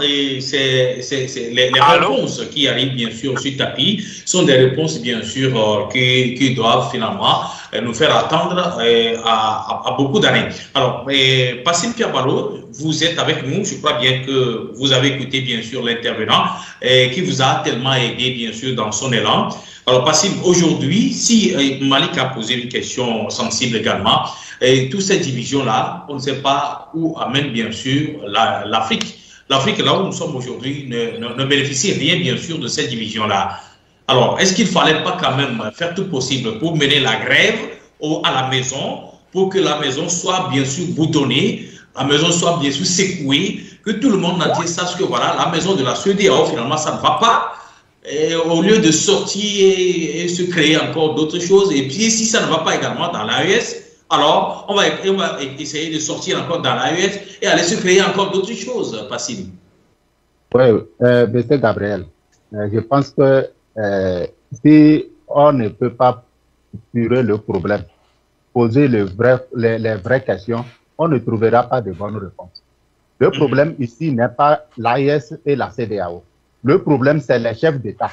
et les réponses qui arrivent bien sûr sur tapis sont des réponses bien sûr qui doivent finalement nous faire attendre à beaucoup d'années. Alors, Passim Piabalo, vous êtes avec nous, je crois bien que vous avez écouté bien sûr l'intervenant qui vous a tellement aidé bien sûr dans son élan. Alors, Passim, aujourd'hui, si Malik a posé une question sensible également, toutes ces divisions-là, on ne sait pas où amène bien sûr l'Afrique. L'Afrique, là où nous sommes aujourd'hui, ne bénéficie rien, bien sûr, de cette division-là. Alors, est-ce qu'il ne fallait pas quand même faire tout possible pour mener la grève à la maison, pour que la maison soit bien sûr boutonnée, la maison soit bien sûr secouée, que tout le monde entier sache que voilà, la maison de la CEDEAO, finalement, ça ne va pas. Et au lieu de sortir et se créer encore d'autres choses, et puis si ça ne va pas également dans l'AES, alors, on va essayer de sortir encore dans l'AES et aller se créer encore d'autres choses, Passim. Oui, M. Gabriel, je pense que si on ne peut pas tirer le problème, poser les vraies questions, on ne trouvera pas de bonnes réponses. Le problème ici n'est pas l'AES et la CEDEAO. Le problème, c'est les chefs d'État.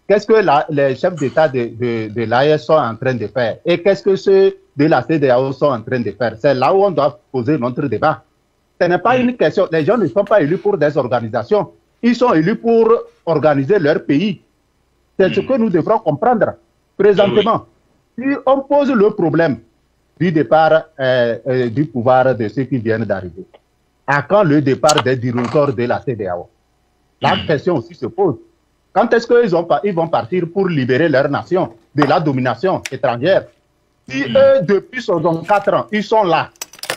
Qu'est-ce que les chefs d'État de l'AES sont en train de faire et qu'est-ce que ceux de la CEDEAO sont en train de faire? C'est là où on doit poser notre débat. Ce n'est pas une question. Les gens ne sont pas élus pour des organisations. Ils sont élus pour organiser leur pays. C'est ce que nous devrons comprendre. Présentement, si on pose le problème du départ du pouvoir de ceux qui viennent d'arriver, à quand le départ des dirigeants de la CEDEAO? La question aussi se pose. Quand est-ce qu'ils vont partir pour libérer leur nation de la domination étrangère? Si eux, depuis 64 ans, ils sont là,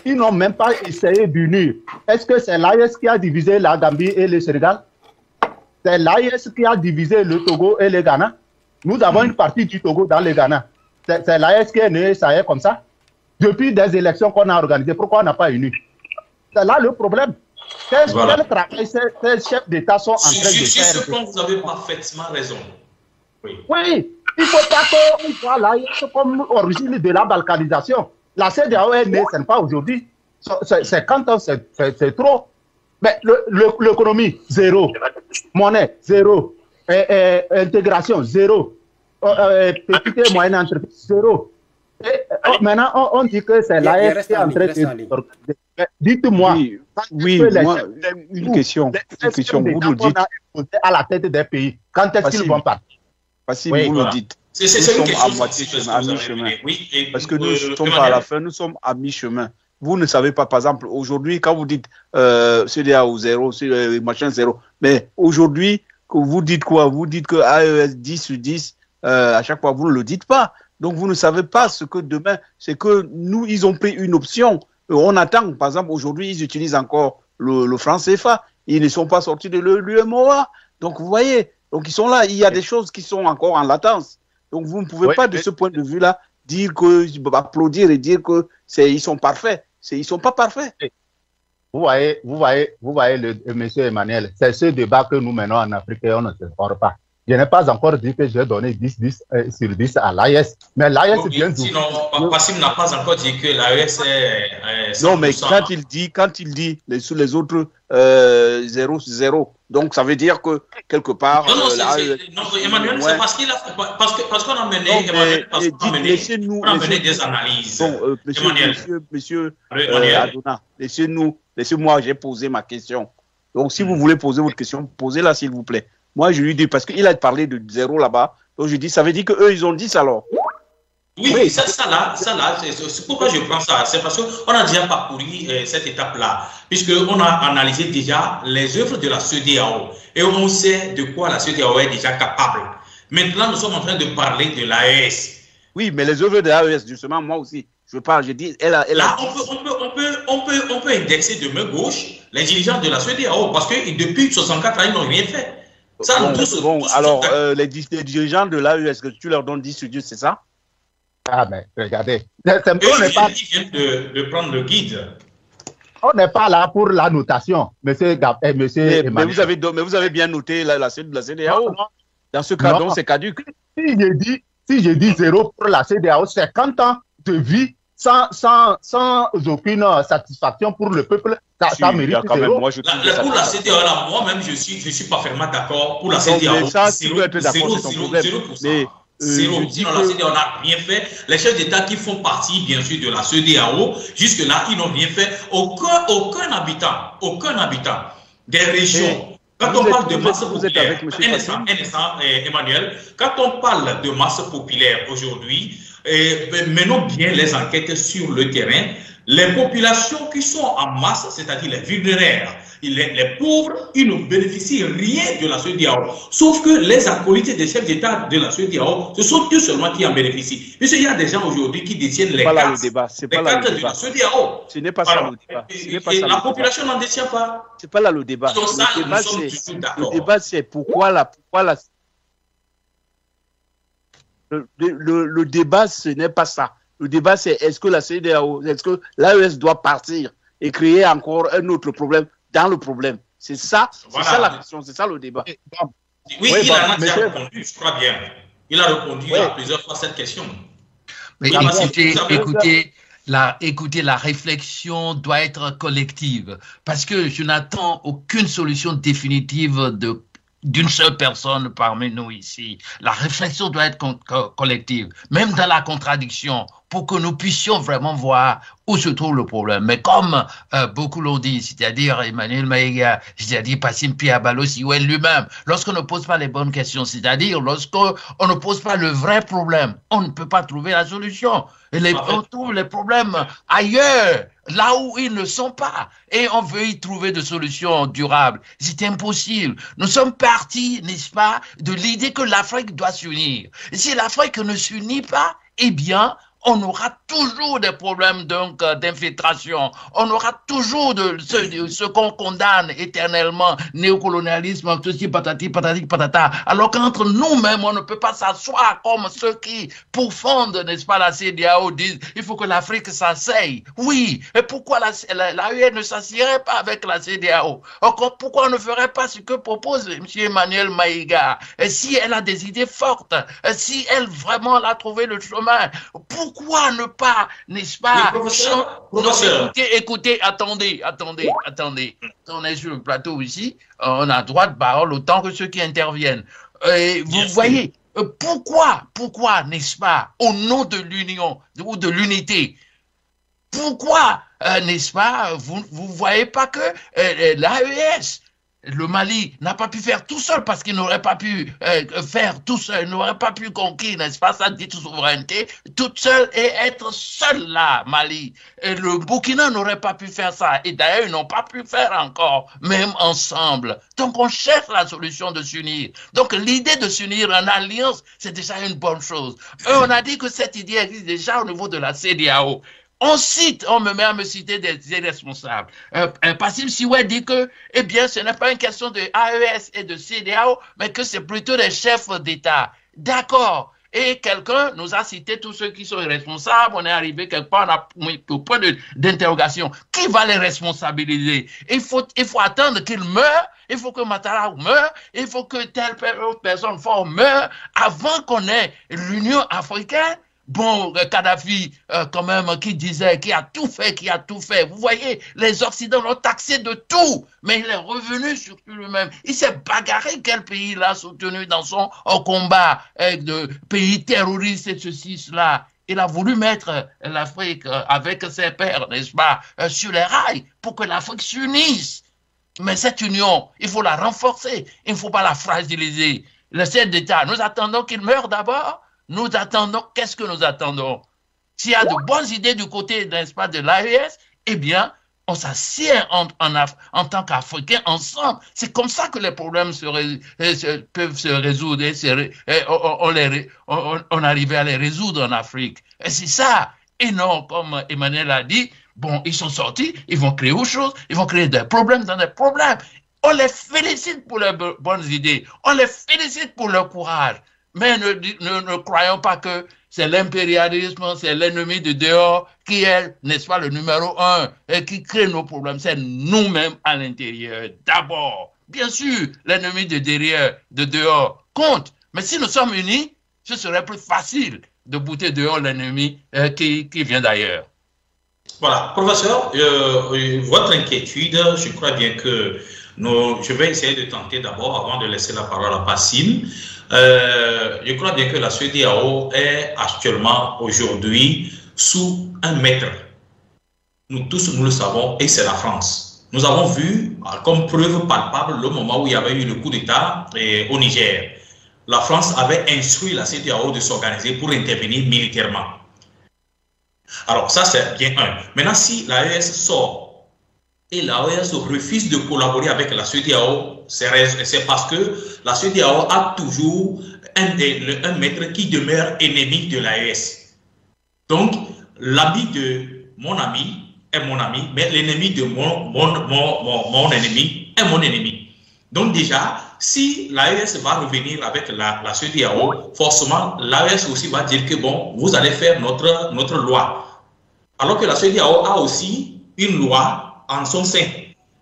ils n'ont même pas essayé d'unir. Est-ce que c'est l'AES qui a divisé la Gambie et le Sénégal? C'est l'AES qui a divisé le Togo et le Ghana? Nous avons une partie du Togo dans le Ghana. C'est l'AES qui est né, ça est comme ça? Depuis des élections qu'on a organisées, pourquoi on n'a pas uni? C'est là le problème. Quel travail ces chefs d'État sont en train de faire? Sur ce point, vous avez parfaitement raison. Oui, il ne faut pas qu'on voit l'AES comme origine de la balkanisation. La CEDEAO est née, ce n'est pas aujourd'hui. C'est 50 ans, c'est trop. Mais l'économie, zéro. Monnaie, zéro. Intégration, zéro. Petite et moyenne entreprise, zéro. Maintenant, on dit que c'est l'AES qui est en train de... Dites-moi. Oui, moi, une question. Vous le dites. À la tête des pays. Quand est-ce qu'ils vont partir? Vous le dites. C'est une question à moitié chemin, à mi-chemin. Parce que nous ne sommes pas à la fin, nous sommes à mi-chemin. Vous ne savez pas, par exemple, aujourd'hui, quand vous dites CEDEAO 0, machin 0, mais aujourd'hui, vous dites quoi? Vous dites que AES 10 sur 10, à chaque fois, vous ne le dites pas. Donc, vous ne savez pas ce que demain, c'est que nous, ils ont pris une option. On attend, par exemple, aujourd'hui, ils utilisent encore le franc CFA. Ils ne sont pas sortis de l'UMOA. Donc, vous voyez, donc ils sont là. Il y a des choses qui sont encore en latence. Donc, vous ne pouvez pas, de ce point de vue-là, dire que, applaudir et dire que ils sont parfaits. Ils ne sont pas parfaits. Vous voyez, monsieur Emmanuel, c'est ce débat que nous menons en Afrique et on ne se sort pas. Je n'ai pas encore dit que j'ai donné 10 sur 10 à l'AES. Mais l'AES est bien dit. Sinon, Passim n'a pas encore dit que l'AES est. Non, mais quand il dit sous les autres 0. Donc, ça veut dire que quelque part. Non, Emmanuel, c'est parce qu'on a mené des analyses. Bon, monsieur Adona, laissez-moi, j'ai posé ma question. Donc, si vous voulez poser votre question, posez-la, s'il vous plaît. Moi, je lui dis, parce qu'il a parlé de 0 là-bas, donc je dis, ça veut dire qu'eux, ils ont 10 alors. Oui, ça là, c'est pourquoi je prends ça. C'est parce qu'on a déjà parcouru cette étape-là, puisqu'on a analysé déjà les œuvres de la CEDEAO et on sait de quoi la CEDEAO est déjà capable. Maintenant, nous sommes en train de parler de l'AES. Oui, mais les œuvres de l'AES, justement, moi aussi, je parle, je dis, elle a on peut indexer de main gauche les dirigeants de la CEDEAO, parce que depuis 64 ans, ils n'ont rien fait. Alors, les dirigeants de l'AES, que tu leur donnes 10 sur 10, c'est ça? Ah, mais regardez. Ils viennent de prendre le guide. On n'est pas là pour la notation, monsieur Emmanuel. Mais vous avez bien noté la CEDEAO. Dans ce cas, c'est caduc. Si je dis 0 pour la CEDEAO, 50 ans de vie, sans aucune satisfaction pour le peuple, ça mérite zéro. Pour la CEDEAO, moi-même, je suis parfaitement d'accord. Pour la CEDEAO, tu peux être d'accord, c'est ton problème. Zéro. Sinon, la CEDEAO n'a rien fait. Les chefs d'État qui font partie, bien sûr, de la CEDEAO, jusque-là, ils n'ont rien fait. Aucun habitant des régions. Quand on parle de masse populaire, Emmanuel, quand on parle de masse populaire aujourd'hui, menons bien les enquêtes sur le terrain. Les populations qui sont en masse, c'est-à-dire les vulnéraires, les pauvres, ils ne bénéficient rien de la CEDEAO. Sauf que les acolytes des chefs d'État de la CEDEAO, ce sont eux seulement qui en bénéficient. Mais il y a des gens aujourd'hui qui détiennent les cartes de la CEDEAO. Ce n'est pas ça le débat. La population n'en détient pas. Ce n'est pas là le débat. Le débat, c'est pourquoi le débat, ce n'est pas ça. Le débat, c'est est-ce que la CEDEAO, est-ce que l'AES doit partir et créer encore un autre problème dans le problème. C'est ça, voilà. C'est ça la question, c'est ça le débat. Oui, il a répondu, je crois bien. Il a répondu à plusieurs fois cette question. Mais écoutez, la réflexion doit être collective parce que je n'attends aucune solution définitive d'une seule personne parmi nous ici. La réflexion doit être collective, même dans la contradiction, pour que nous puissions vraiment voir où se trouve le problème. Mais comme beaucoup l'ont dit, c'est-à-dire Emmanuel Maïga, c'est-à-dire Passim Piabalo Siwel lui-même, lorsqu'on ne pose pas les bonnes questions, c'est-à-dire lorsqu'on ne pose pas le vrai problème, on ne peut pas trouver la solution. On trouve les problèmes ailleurs, là où ils ne sont pas. Et on veut y trouver des solutions durables. C'est impossible. Nous sommes partis, n'est-ce pas, de l'idée que l'Afrique doit s'unir. Si l'Afrique ne s'unit pas, eh bien, on aura toujours des problèmes d'infiltration. On aura toujours ce qu'on condamne éternellement, néocolonialisme, ceci, patati, patati, patata. Alors qu'entre nous-mêmes, on ne peut pas s'asseoir comme ceux qui pourfondent, n'est-ce pas, la CEDEAO, disent il faut que l'Afrique s'asseye. Oui, et pourquoi l'AES ne s'assierait pas avec la CEDEAO? Pourquoi on ne ferait pas ce que propose M. Emmanuel Maïga? Si elle a des idées fortes, si elle vraiment a trouvé le chemin, pourquoi ne pas, n'est-ce pas? Écoutez, attendez. On est sur le plateau ici, on a droit de parole autant que ceux qui interviennent. Vous voyez, pourquoi, n'est-ce pas, au nom de l'union ou de l'unité, pourquoi, n'est-ce pas, vous voyez pas que l'AES, le Mali n'a pas pu faire tout seul parce qu'il n'aurait pas pu faire tout seul, n'aurait pas pu conquérir, n'est-ce pas, sa dite souveraineté, toute seule et être seul là, Mali. Et le Burkina n'aurait pas pu faire ça. Et d'ailleurs, ils n'ont pas pu faire encore, même ensemble. Donc, on cherche la solution de s'unir. Donc, l'idée de s'unir en alliance, c'est déjà une bonne chose. On a dit que cette idée existe déjà au niveau de la CEDEAO. On me met à me citer des responsables. Passim Siwel dit que, eh bien, ce n'est pas une question de AES et de CEDEAO, mais que c'est plutôt des chefs d'État. D'accord. Et quelqu'un nous a cité tous ceux qui sont responsables. On est arrivé quelque part au point d'interrogation. Qui va les responsabiliser? Il faut attendre qu'ils meurent. Il faut que Matara meure. Il faut que telle personne forte meure avant qu'on ait l'Union africaine. Bon, Kadhafi, quand même, qui disait, qui a tout fait. Vous voyez, les Occidentaux l'ont taxé de tout, mais il est revenu sur lui-même. Il s'est bagarré quel pays l'a soutenu dans son combat de pays terroristes et ceci, cela. Il a voulu mettre l'Afrique avec ses pairs, n'est-ce pas, sur les rails pour que l'Afrique s'unisse. Mais cette union, il faut la renforcer, il ne faut pas la fragiliser. Le chef d'État, nous attendons qu'il meure d'abord. Nous attendons, qu'est-ce que nous attendons? S'il y a de bonnes idées du côté, n'est-ce pas, de l'AES, eh bien, on s'assied en tant qu'Africains ensemble. C'est comme ça que les problèmes peuvent se résoudre. On arrive à les résoudre en Afrique. Et c'est ça. Et non, comme Emmanuel a dit, bon, ils sont sortis, ils vont créer autre chose, ils vont créer des problèmes dans des problèmes. On les félicite pour leurs bonnes idées. On les félicite pour leur courage. Mais ne croyons pas que c'est l'impérialisme, c'est l'ennemi de dehors qui est, n'est-ce pas, le numéro 1 et qui crée nos problèmes. C'est nous-mêmes à l'intérieur. D'abord, bien sûr, l'ennemi de derrière, de dehors compte. Mais si nous sommes unis, ce serait plus facile de bouter dehors l'ennemi qui vient d'ailleurs. Voilà, professeur, votre inquiétude, je crois bien que je vais essayer de tenter d'abord, avant de laisser la parole à Passim. Je crois bien que la CEDEAO est actuellement, aujourd'hui, sous un maître. Nous tous, nous le savons, et c'est la France. Nous avons vu, comme preuve palpable, le moment où il y avait eu le coup d'État au Niger. La France avait instruit la CEDEAO de s'organiser pour intervenir militairement. Alors, ça, c'est bien un. Maintenant, si l'AES sort et l'AES refuse de collaborer avec la CEDEAO, c'est parce que la CEDEAO a toujours un maître qui demeure ennemi de l'AES. Donc, l'ami de mon ami est mon ami, mais l'ennemi de mon ennemi est mon ennemi. Donc, déjà, si l'AES va revenir avec la CEDEAO, forcément, l'AES aussi va dire que, bon, vous allez faire notre loi. Alors que la CEDEAO a aussi une loi en son sein.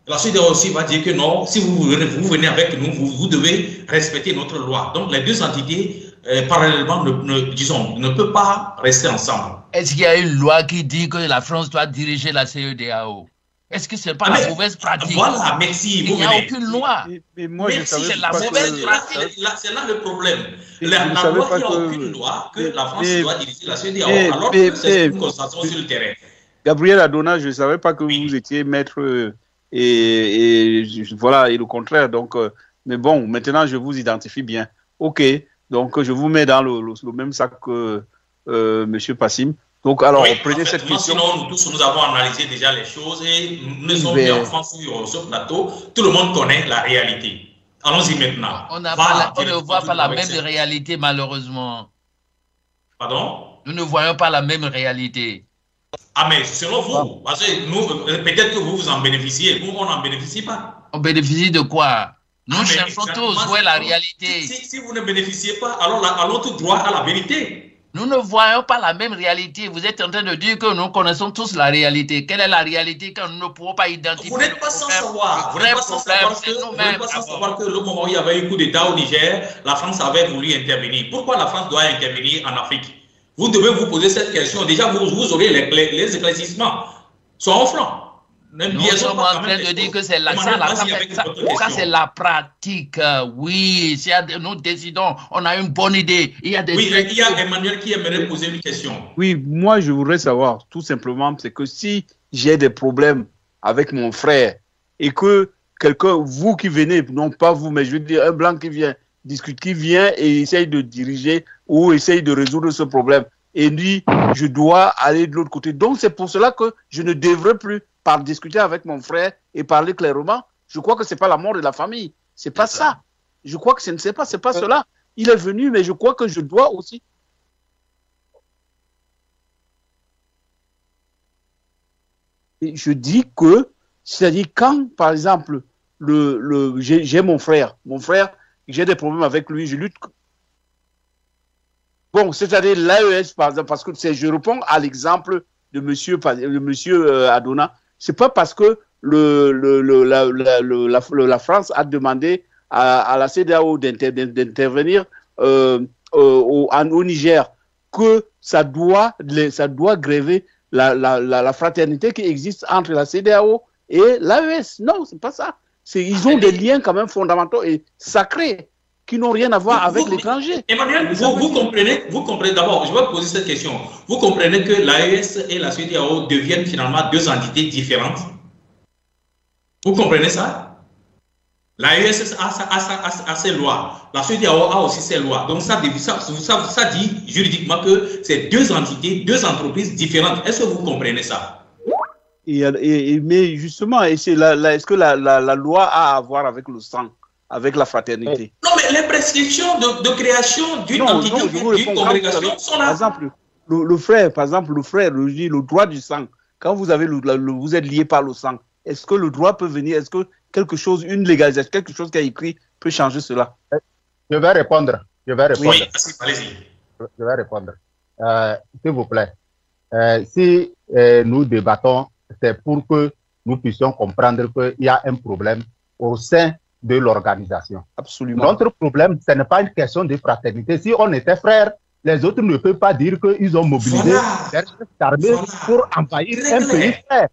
La CEDEAO aussi va dire que non, si vous venez avec nous, vous devez respecter notre loi. Donc, les deux entités, parallèlement, ne peuvent pas rester ensemble. Est-ce qu'il y a une loi qui dit que la France doit diriger la CEDEAO? Est-ce que ce n'est pas la mauvaise pratique? Voilà, merci. Il n'y a aucune loi. Mais moi, je savais c'est la mauvaise pratique. C'est là le problème. La loi, il n'y a aucune loi que la France doit diriger la CEDEAO, alors que c'est une constatation sur le terrain. Gabriel Adona, je ne savais pas que vous étiez maître et voilà, et le contraire. Donc, mais bon, maintenant, je vous identifie bien. OK, donc je vous mets dans le même sac que M. Passim. Donc, alors, prenez cette question. Sinon, nous tous, nous avons analysé déjà les choses et nous sommes mis en France sur ce plateau. Tout le monde connaît la réalité. Allons-y maintenant. On ne voit pas la même réalité, malheureusement. Pardon? Nous ne voyons pas la même réalité. Ah, mais selon vous, parce que nous, peut-être que vous en bénéficiez, nous, on n'en bénéficie pas. On bénéficie de quoi? Nous cherchons tous où est la réalité. Si vous ne bénéficiez pas, alors allons tout droit à la vérité. Nous ne voyons pas la même réalité. Vous êtes en train de dire que nous connaissons tous la réalité. Quelle est la réalité quand nous ne pouvons pas identifier? Vous n'êtes pas sans savoir. Vous n'êtes pas sans savoir que le moment où il y avait eu un coup d'État au Niger, la France avait voulu intervenir. Pourquoi la France doit intervenir en Afrique? Vous devez vous poser cette question. Déjà, vous aurez les éclaircissements. Soyons francs. Nous sommes en train de dire que c'est la pratique. Oui, si nous décidons, on a une bonne idée. Il y a Emmanuel qui aimerait poser une question. Oui, moi je voudrais savoir, tout simplement, c'est que si j'ai des problèmes avec mon frère et que quelqu'un, vous qui venez, non pas vous, mais je veux dire un blanc qui vient discute, qui vient et essaye de diriger ou essaye de résoudre ce problème, et lui, je dois aller de l'autre côté. Donc c'est pour cela que je ne devrais plus discuter avec mon frère et parler clairement. Je crois que c'est pas la mort de la famille. C'est pas ça. Je crois que c'est pas cela. Il est venu, mais je crois que je dois aussi. Et je dis que, c'est-à-dire quand, par exemple, j'ai mon frère, j'ai des problèmes avec lui, je lutte. Bon, c'est-à-dire l'AES, par exemple, parce que je réponds à l'exemple de monsieur Adona. C'est pas parce que la France a demandé à la CEDEAO d'intervenir au Niger que ça doit gréver la fraternité qui existe entre la CEDEAO et l'AES. Non, c'est pas ça. Ils ont des liens quand même fondamentaux et sacrés qui n'ont rien à voir avec l'étranger. Emmanuel, vous comprenez d'abord, je vais poser cette question. Vous comprenez que l'AES et la CEDEAO deviennent finalement deux entités différentes? Vous comprenez ça? L'AES a ses lois, la CEDEAO a aussi ses lois. Donc ça dit juridiquement que c'est deux entités, deux entreprises différentes. Est-ce que vous comprenez ça? Mais justement, est-ce que la loi a à voir avec le sang, avec la fraternité? Non, mais les prescriptions de création d'une entité ou d'une congrégation sont là. Par exemple, le frère, le droit du sang, quand vous êtes lié par le sang, est-ce que le droit peut venir? Est-ce que une légalisation, quelque chose qui est écrit peut changer cela? Je vais répondre. Oui, allez-y. Je vais répondre. S'il vous plaît. Si nous débattons, c'est pour que nous puissions comprendre qu'il y a un problème au sein de l'organisation. Absolument. Notre problème, ce n'est pas une question de fraternité. Si on était frères, les autres ne peuvent pas dire qu'ils ont mobilisé leurs armées pour envahir un pays frère.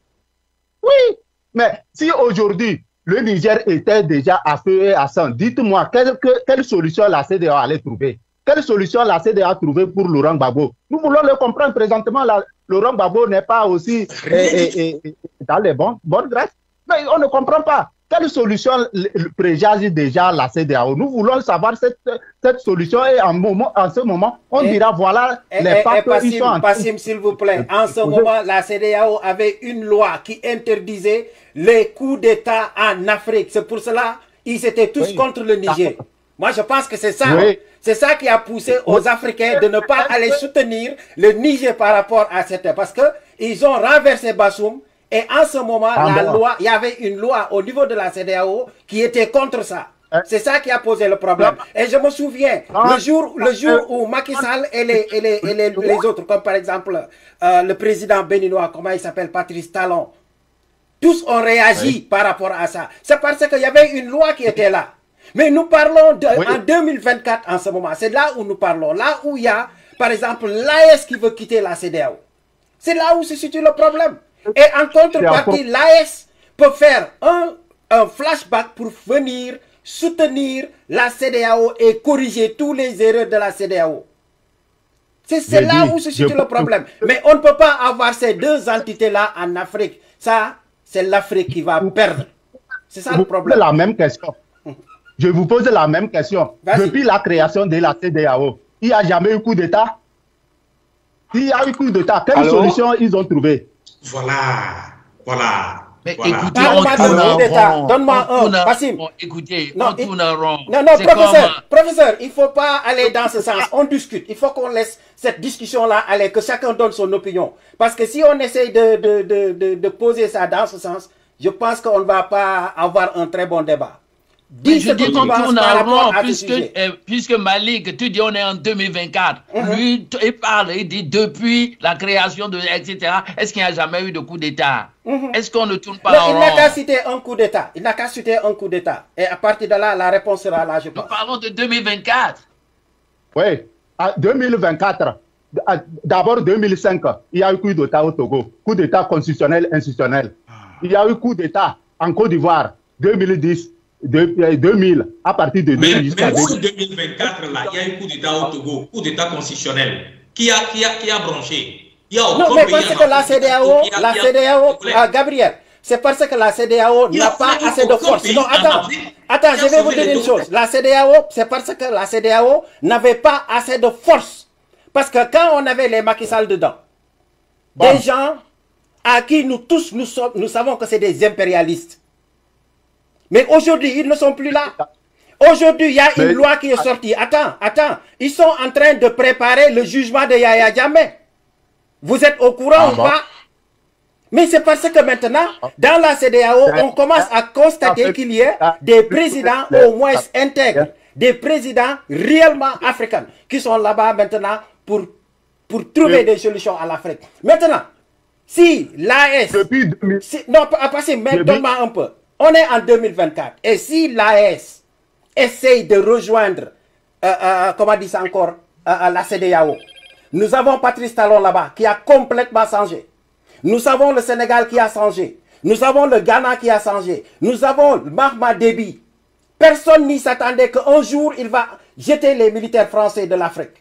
Oui, mais si aujourd'hui, le Niger était déjà à feu et à sang, dites-moi, quelle solution la CEDEAO allait trouver? Quelle solution la CEDEAO a trouvé pour Laurent Gbagbo? Nous voulons le comprendre présentement. Laurent Gbagbo n'est pas aussi dans les bonnes grâces. Mais on ne comprend pas. Quelle solution préjage déjà la CEDEAO? Nous voulons savoir cette solution et en ce moment, on dira voilà les pactes qui sont en train. Passim, s'il vous plaît. En ce moment, la CEDEAO avait une loi qui interdisait les coups d'État en Afrique. C'est pour cela qu'ils étaient tous contre le Niger. Moi, je pense que c'est ça. Oui. C'est ça qui a poussé aux Africains de ne pas aller soutenir le Niger par rapport à cette... Parce qu'ils ont renversé Bassoum. Et en ce moment, il y avait une loi au niveau de la CEDEAO qui était contre ça. C'est ça qui a posé le problème. Et je me souviens, le jour où Macky Sall et les autres, comme par exemple le président béninois, comment il s'appelle, Patrice Talon, tous ont réagi par rapport à ça. C'est parce qu'il y avait une loi qui était là. Mais nous parlons en 2024 en ce moment. C'est là où nous parlons. Là où il y a, par exemple, l'AES qui veut quitter la CEDEAO. C'est là où se situe le problème. Et en contrepartie, l'AES peut faire un flashback pour venir soutenir la CEDEAO et corriger tous les erreurs de la CEDEAO. C'est là où se situe le problème. Mais on ne peut pas avoir ces deux entités-là en Afrique. Ça, c'est l'Afrique qui va perdre. C'est ça le problème. La même question. Je vous pose la même question. Depuis la création de la CEDEAO, il n'y a jamais eu coup d'État? S'il y a eu coup d'État, quelle solution ils ont trouvé? Voilà. Mais voilà. Écoutez, on tourne en rond. Donne-moi un, Passim. Écoutez, on tourne en rond. Non, professeur, il ne faut pas aller dans ce sens. On discute. Il faut qu'on laisse cette discussion-là aller, que chacun donne son opinion. Parce que si on essaye de poser ça dans ce sens, je pense qu'on ne va pas avoir un très bon débat. Je dis qu'on tourne en rond, puisque Malik, tu dis on est en 2024. Lui, il parle, il dit depuis la création de etc. Est-ce qu'il n'y a jamais eu de coup d'État? Est-ce qu'on ne tourne pas en rond? Il n'a qu'à citer un coup d'État. Il n'a qu'à citer un coup d'État. Et à partir de là, la réponse sera là, je pense. Nous parlons de 2024. Oui, 2024. D'abord 2005, il y a eu coup d'État au Togo. Coup d'État constitutionnel, institutionnel. Il y a eu coup d'État en Côte d'Ivoire, 2010. 2000, à partir de 2000 jusqu'à 2024, là, il y a eu coup d'État au Togo, coup d'État constitutionnel. Qui a branché? Non, mais parce que la CEDEAO, Gabriel, c'est parce que la CEDEAO n'a pas assez de force. Non, attends, je vais vous dire une chose. La CEDEAO, c'est parce que la CEDEAO n'avait pas assez de force. Parce que quand on avait les Macky Sall dedans, des gens à qui nous tous, nous savons que c'est des impérialistes. Mais aujourd'hui, ils ne sont plus là. Aujourd'hui, il y a une loi qui est sortie. Attends. Ils sont en train de préparer le jugement de Yaya Jammeh. Vous êtes au courant ou pas? Mais c'est parce que maintenant, dans la CEDEAO, on commence à constater qu'il y a des présidents au moins intègres, des présidents réellement africains, qui sont là-bas maintenant pour trouver des solutions à l'Afrique. Maintenant, si l'AES... Non, pas passer, mais donne-moi un peu. On est en 2024. Et si l'AES essaye de rejoindre, comment dit ça encore, la CEDEAO, nous avons Patrice Talon là-bas qui a complètement changé. Nous avons le Sénégal qui a changé. Nous avons le Ghana qui a changé. Nous avons Mahma Déby. Personne n'y s'attendait qu'un jour il va jeter les militaires français de l'Afrique.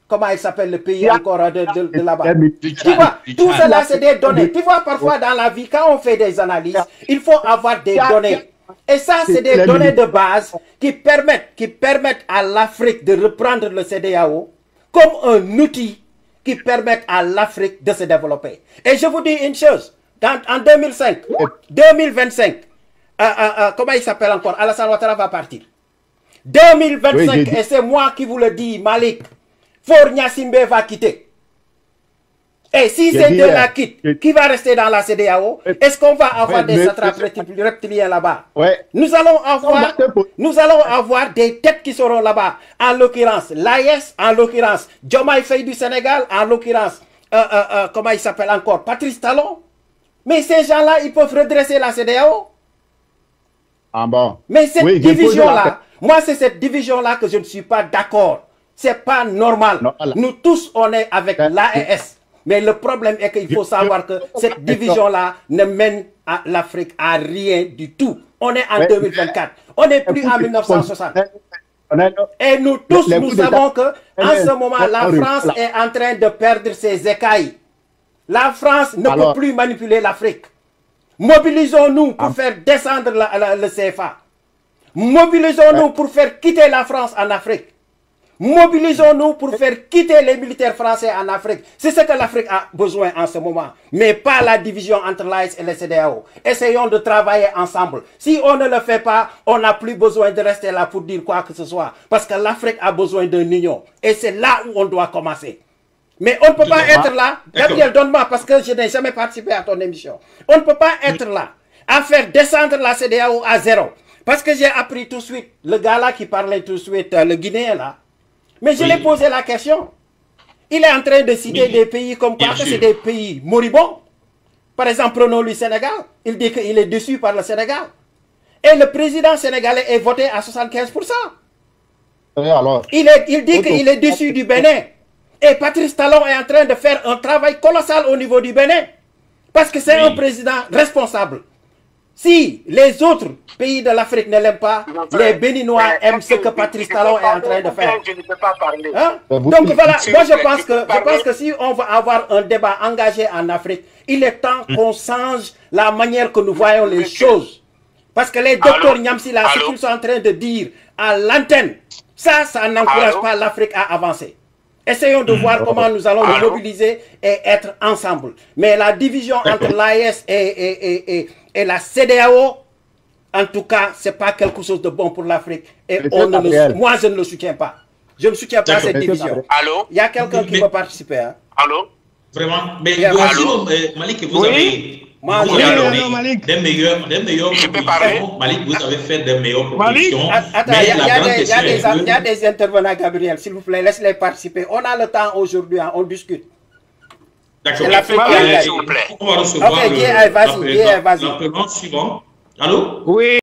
Comment il s'appelle le pays encore de là-bas? Tu vois, tout cela c'est des données. Tu vois, parfois dans la vie, quand on fait des analyses, il faut avoir des données. Et ça, c'est des données de base qui permettent à l'Afrique de reprendre le CEDEAO comme un outil qui permet à l'Afrique de se développer. Et je vous dis une chose, en 2025, comment il s'appelle encore? Alassane Ouattara va partir. 2025, et c'est moi qui vous le dis, Malik, Faure Gnassingbé va quitter. Et si ces deux-là quittent, qui va rester dans la CEDEAO? Est-ce qu'on va avoir des satrapes reptiliens là-bas? Nous allons avoir des têtes qui seront là-bas. En l'occurrence, l'AES, en l'occurrence, Diomaye Faye du Sénégal, en l'occurrence, comment il s'appelle encore? Patrice Talon. Mais ces gens-là, ils peuvent redresser la CEDEAO. Ah bon? Mais cette division-là, moi c'est cette division-là que je ne suis pas d'accord. C'est pas normal. Nous tous, on est avec l'AES. Mais le problème est qu'il faut savoir que cette division-là ne mène à l'Afrique à rien du tout. On est en 2024. On n'est plus en 1960. Et nous tous, nous savons que en ce moment, la France est en train de perdre ses écailles. La France ne peut plus manipuler l'Afrique. Mobilisons-nous pour faire descendre le CFA. Mobilisons-nous pour faire quitter la France en Afrique. Mobilisons-nous pour faire quitter les militaires français en Afrique. C'est ce que l'Afrique a besoin en ce moment. Mais pas la division entre l'AES et le CEDEAO. Essayons de travailler ensemble. Si on ne le fait pas, on n'a plus besoin de rester là pour dire quoi que ce soit. Parce que l'Afrique a besoin d'une union. Et c'est là où on doit commencer. Mais on ne peut pas être là. Gabriel, donne-moi parce que je n'ai jamais participé à ton émission. On ne peut pas être là à faire descendre la CEDEAO à 0. Parce que j'ai appris tout de suite, le gars là qui parlait tout de suite, le Guinéen là. Mais je lui ai posé la question. Il est en train de citer des pays comme quoi que c'est des pays moribonds. Par exemple, prenons le Sénégal. Il dit qu'il est déçu par le Sénégal. Et le président sénégalais est voté à 75%. Alors, il dit qu'il est déçu du Bénin. Et Patrice Talon est en train de faire un travail colossal au niveau du Bénin. Parce que c'est un président responsable. Si les autres pays de l'Afrique ne l'aiment pas, les Béninois aiment ce que Patrice Talon est en train de faire. Je ne peux pas parler. Hein? Donc voilà, moi je pense que si on veut avoir un débat engagé en Afrique, il est temps qu'on change la manière que nous voyons les choses. Parce que les docteurs Niamsi là, ce qu'ils sont en train de dire à l'antenne, ça n'encourage pas l'Afrique à avancer. Essayons de voir comment nous allons nous mobiliser et être ensemble. Mais la division entre l'AES et la CEDEAO, en tout cas, ce n'est pas quelque chose de bon pour l'Afrique. Et moi, je ne le soutiens pas. Je ne soutiens pas cette division. Il y a quelqu'un qui va participer. Hein? Allô? Vraiment? Mais Malik, vous avez... Des meilleures propositions. Malik, vous avez fait des meilleures propositions. Attends, il y a des intervenants, Gabriel, s'il vous plaît, laisse-les participer. On a le temps aujourd'hui, hein, on discute. D'accord. S'il vous plaît. On va recevoir vas-y. l'appel suivant. Allô? Oui.